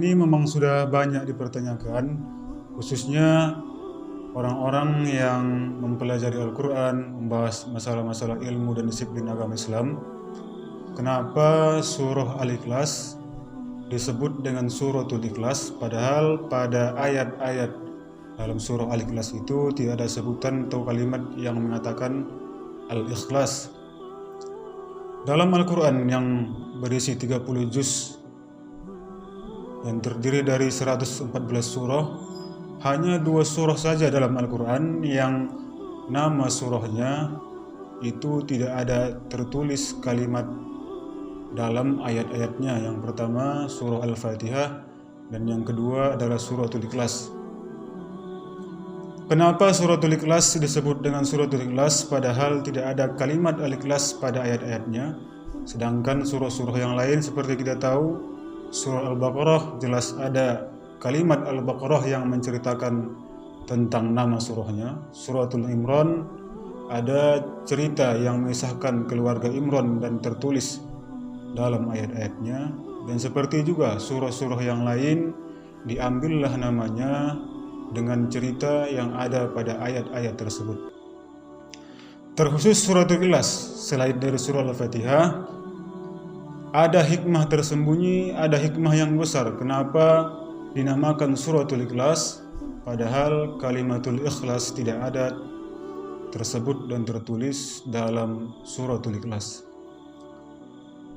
ini memang sudah banyak dipertanyakan, khususnya orang-orang yang mempelajari Al-Quran, membahas masalah-masalah ilmu dan disiplin agama Islam. Kenapa surah Al-Ikhlas disebut dengan suratul Ikhlas, padahal pada ayat-ayat dalam surah Al-Ikhlas itu tidak ada sebutan atau kalimat yang mengatakan Al-Ikhlas. Dalam Al-Quran yang berisi 30 juz yang terdiri dari 114 surah, hanya 2 surah saja dalam Al-Quran yang nama surahnya itu tidak ada tertulis kalimat dalam ayat-ayatnya. Yang pertama surah Al-Fatihah dan yang kedua adalah suratul Ikhlas. Kenapa suratul Ikhlas disebut dengan suratul Ikhlas padahal tidak ada kalimat Al-Ikhlas pada ayat-ayatnya? Sedangkan surah-surah yang lain seperti kita tahu, surah Al-Baqarah jelas ada kalimat Al-Baqarah yang menceritakan tentang nama surahnya. Suratul Imran ada cerita yang mengisahkan keluarga Imran dan tertulis dalam ayat-ayatnya. Dan seperti juga surah-surah yang lain diambillah namanya dengan cerita yang ada pada ayat-ayat tersebut. Terkhusus suratul Ikhlas, selain dari surah Al-Fatihah, ada hikmah tersembunyi, ada hikmah yang besar. Kenapa dinamakan suratul Ikhlas padahal kalimatul Ikhlas tidak ada tersebut dan tertulis dalam suratul Ikhlas?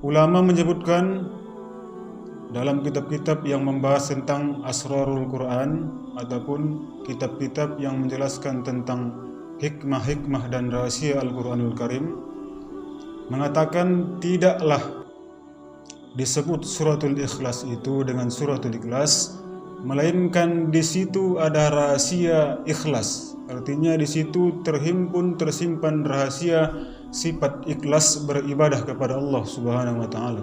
Ulama menyebutkan dalam kitab-kitab yang membahas tentang asrarul Quran ataupun kitab-kitab yang menjelaskan tentang hikmah-hikmah dan rahasia Al-Quranul Karim, mengatakan tidaklah disebut suratul Ikhlas itu dengan suratul Ikhlas, melainkan di situ ada rahasia ikhlas. Artinya di situ terhimpun, tersimpan rahasia sifat ikhlas beribadah kepada Allah Subhanahu wa taala.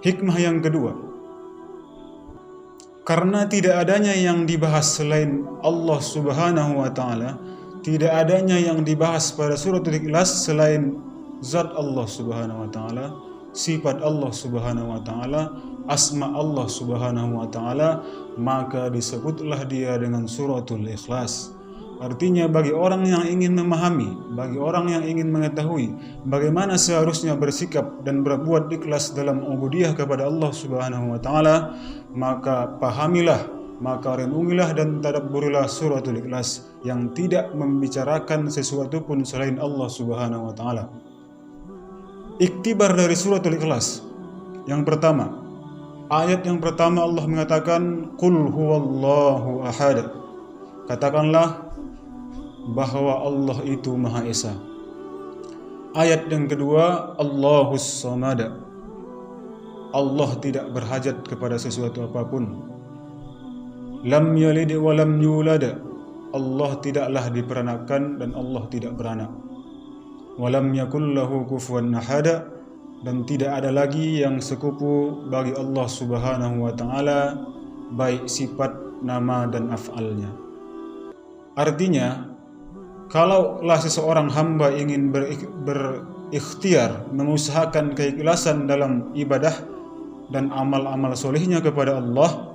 Hikmah yang kedua, karena tidak adanya yang dibahas selain Allah Subhanahu wa taala, tidak adanya yang dibahas pada suratul Ikhlas selain zat Allah Subhanahu wa taala, sifat Allah Subhanahu wa taala, asma Allah Subhanahu wa taala, maka disebutlah dia dengan suratul Ikhlas. Artinya bagi orang yang ingin memahami, bagi orang yang ingin mengetahui bagaimana seharusnya bersikap dan berbuat ikhlas dalam ubudiyah kepada Allah Subhanahu wa taala, maka pahamilah, maka renungilah dan tadabburilah suratul Ikhlas yang tidak membicarakan sesuatu pun selain Allah Subhanahu wa taala. Iktibar dari suratul Ikhlas. Yang pertama, ayat yang pertama Allah mengatakan Qul huwallahu ahad. Katakanlah bahwa Allah itu Maha Esa. Ayat yang kedua, Allahus Samad. Allah tidak berhajat kepada sesuatu apapun. Lam yalid wa lam yulad. Allah tidaklah diperanakan dan Allah tidak beranak. Walam yakul lahu kufuwan ahad, dan tidak ada lagi yang sekupu bagi Allah Subhanahu wa taala, baik sifat, nama dan af'alnya. Artinya, kalaulah seseorang hamba ingin berikhtiar, mengusahakan keikhlasan dalam ibadah dan amal-amal solehnya kepada Allah,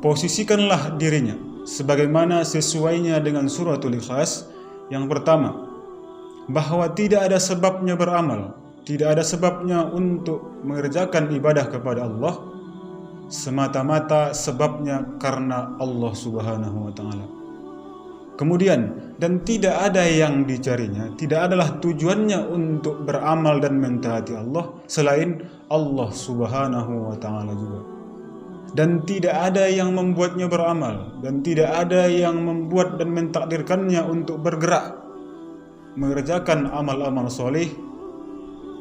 posisikanlah dirinya sebagaimana sesuainya dengan suratul Ikhlas. Yang pertama, bahwa tidak ada sebabnya beramal, tidak ada sebabnya untuk mengerjakan ibadah kepada Allah, semata-mata sebabnya karena Allah Subhanahu wa taala. Kemudian, dan tidak ada yang dicarinya, tidak adalah tujuannya untuk beramal dan mentaati Allah selain Allah Subhanahu wa taala juga. Dan tidak ada yang membuatnya beramal, dan tidak ada yang membuat dan mentakdirkannya untuk bergerak mengerjakan amal-amal soleh,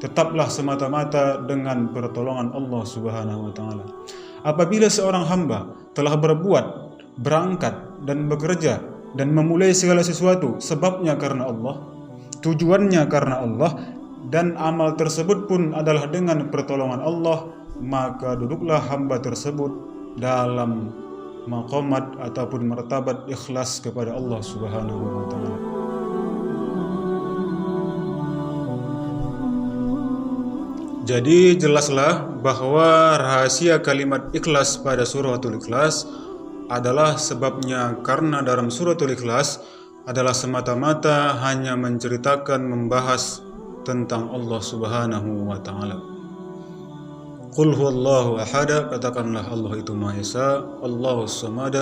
tetaplah semata-mata dengan pertolongan Allah Subhanahu wa taala. Apabila seorang hamba telah berbuat, berangkat dan bekerja dan memulai segala sesuatu sebabnya karena Allah, tujuannya karena Allah, dan amal tersebut pun adalah dengan pertolongan Allah, maka duduklah hamba tersebut dalam maqamat ataupun martabat ikhlas kepada Allah Subhanahu wa taala. Jadi jelaslah bahwa rahasia kalimat ikhlas pada suratul Ikhlas adalah sebabnya karena dalam suratul Ikhlas adalah semata-mata hanya menceritakan, membahas tentang Allah Subhanahu wa Ta'ala. Qul huwallahu ahad, katakanlah Allah itu Maha Esa, Allahus Samad,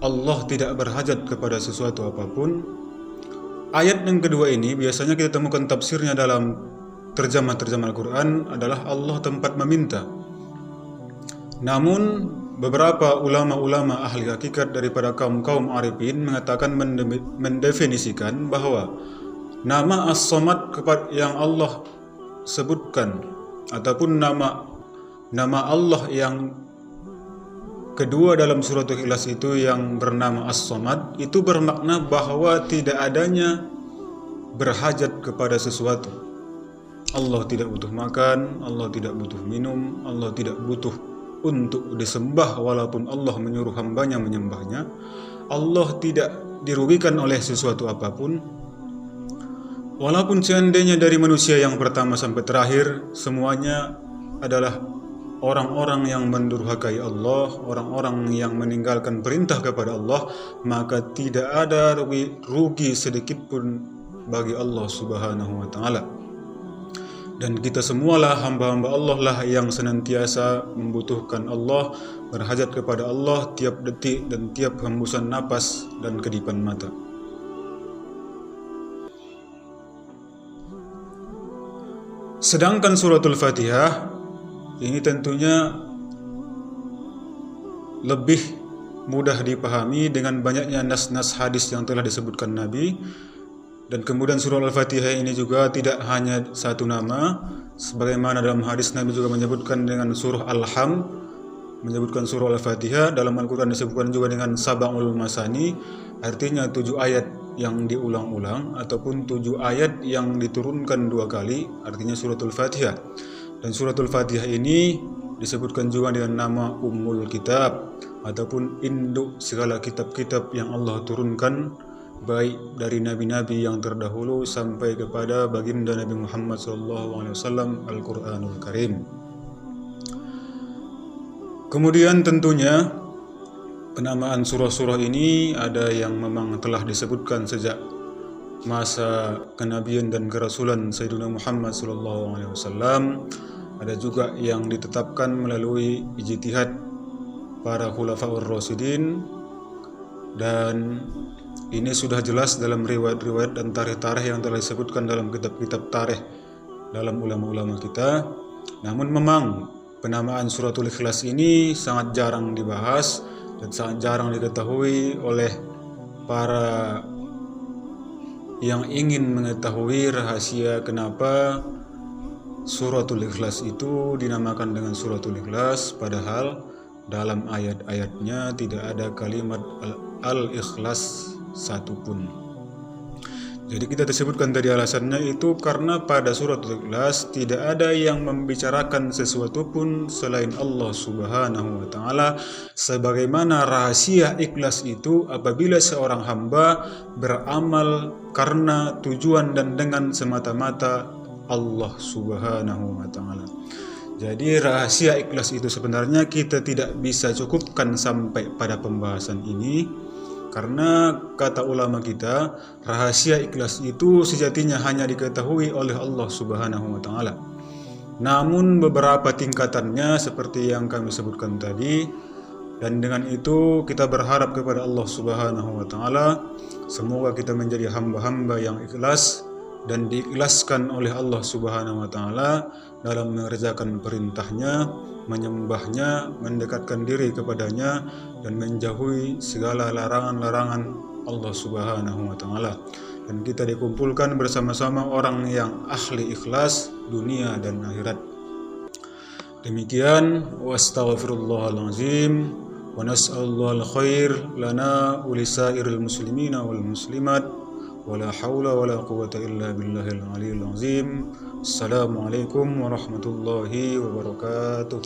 Allah tidak berhajat kepada sesuatu apapun. Ayat yang kedua ini biasanya kita temukan tafsirnya dalam terjemah-terjemah Al-Quran adalah Allah tempat meminta. Namun beberapa ulama-ulama ahli hakikat daripada kaum-kaum arifin mengatakan, mendefinisikan bahwa nama As-Samad yang Allah sebutkan ataupun nama Allah yang kedua dalam surat Ikhlas itu yang bernama As-Samad itu bermakna bahwa tidak adanya berhajat kepada sesuatu. Allah tidak butuh makan, Allah tidak butuh minum, Allah tidak butuh untuk disembah walaupun Allah menyuruh hambanya menyembahnya. Allah tidak dirugikan oleh sesuatu apapun. Walaupun seandainya dari manusia yang pertama sampai terakhir semuanya adalah orang-orang yang mendurhakai Allah, orang-orang yang meninggalkan perintah kepada Allah, maka tidak ada rugi sedikit pun bagi Allah Subhanahu wa Ta'ala. Dan kita semualah hamba-hamba Allah lah yang senantiasa membutuhkan Allah, berhajat kepada Allah tiap detik dan tiap hembusan napas dan kedipan mata. Sedangkan suratul Fatihah ini tentunya lebih mudah dipahami dengan banyaknya nas-nas hadis yang telah disebutkan Nabi. Dan kemudian surah Al-Fatihah ini juga tidak hanya satu nama, sebagaimana dalam hadis Nabi juga menyebutkan dengan surah Al-Ham, menyebutkan surah Al-Fatihah. Dalam Al-Quran disebutkan juga dengan Sab'ul Masani, artinya 7 ayat yang diulang-ulang ataupun 7 ayat yang diturunkan 2 kali, artinya suratul Fatihah. Dan suratul Fatihah ini disebutkan juga dengan nama Ummul Kitab ataupun induk segala kitab-kitab yang Allah turunkan, baik dari nabi-nabi yang terdahulu sampai kepada baginda Nabi Muhammad SAW, Al-Quranul Karim. Kemudian tentunya penamaan surah-surah ini ada yang memang telah disebutkan sejak masa kenabian dan kerasulan Sayyidina Muhammad SAW. Ada juga yang ditetapkan melalui ijtihad para khulafaur rasyidin, dan ini sudah jelas dalam riwayat-riwayat dan tarikh-tarikh yang telah disebutkan dalam kitab-kitab tarikh dalam ulama-ulama kita. Namun memang penamaan suratul Ikhlas ini sangat jarang dibahas dan sangat jarang diketahui oleh para yang ingin mengetahui rahasia kenapa suratul Ikhlas itu dinamakan dengan suratul Ikhlas, padahal dalam ayat-ayatnya tidak ada kalimat al-ikhlas satupun. Jadi kita disebutkan tadi alasannya itu karena pada suratul Ikhlas tidak ada yang membicarakan sesuatu pun selain Allah Subhanahu wa Ta'ala, sebagaimana rahasia ikhlas itu apabila seorang hamba beramal karena tujuan dan dengan semata-mata Allah Subhanahu wa Ta'ala. Jadi rahasia ikhlas itu sebenarnya kita tidak bisa cukupkan sampai pada pembahasan ini, karena kata ulama kita, rahasia ikhlas itu sejatinya hanya diketahui oleh Allah Subhanahu wa Ta'ala. Namun beberapa tingkatannya seperti yang kami sebutkan tadi, dan dengan itu kita berharap kepada Allah Subhanahu wa Ta'ala semoga kita menjadi hamba-hamba yang ikhlas dan diikhlaskan oleh Allah Subhanahu wa Ta'ala dalam mengerjakan perintahnya, menyembahnya, mendekatkan diri kepadanya, dan menjauhi segala larangan-larangan Allah Subhanahu wa Ta'ala. Dan kita dikumpulkan bersama-sama orang yang ahli ikhlas dunia dan akhirat. Demikian, wa astaghfirullahalazim wa nas'alullahal khair lana wa lisairil muslimina wal muslimat. ولا حول ولا قوة إلا بالله العلي العظيم. السلام عليكم ورحمة الله وبركاته.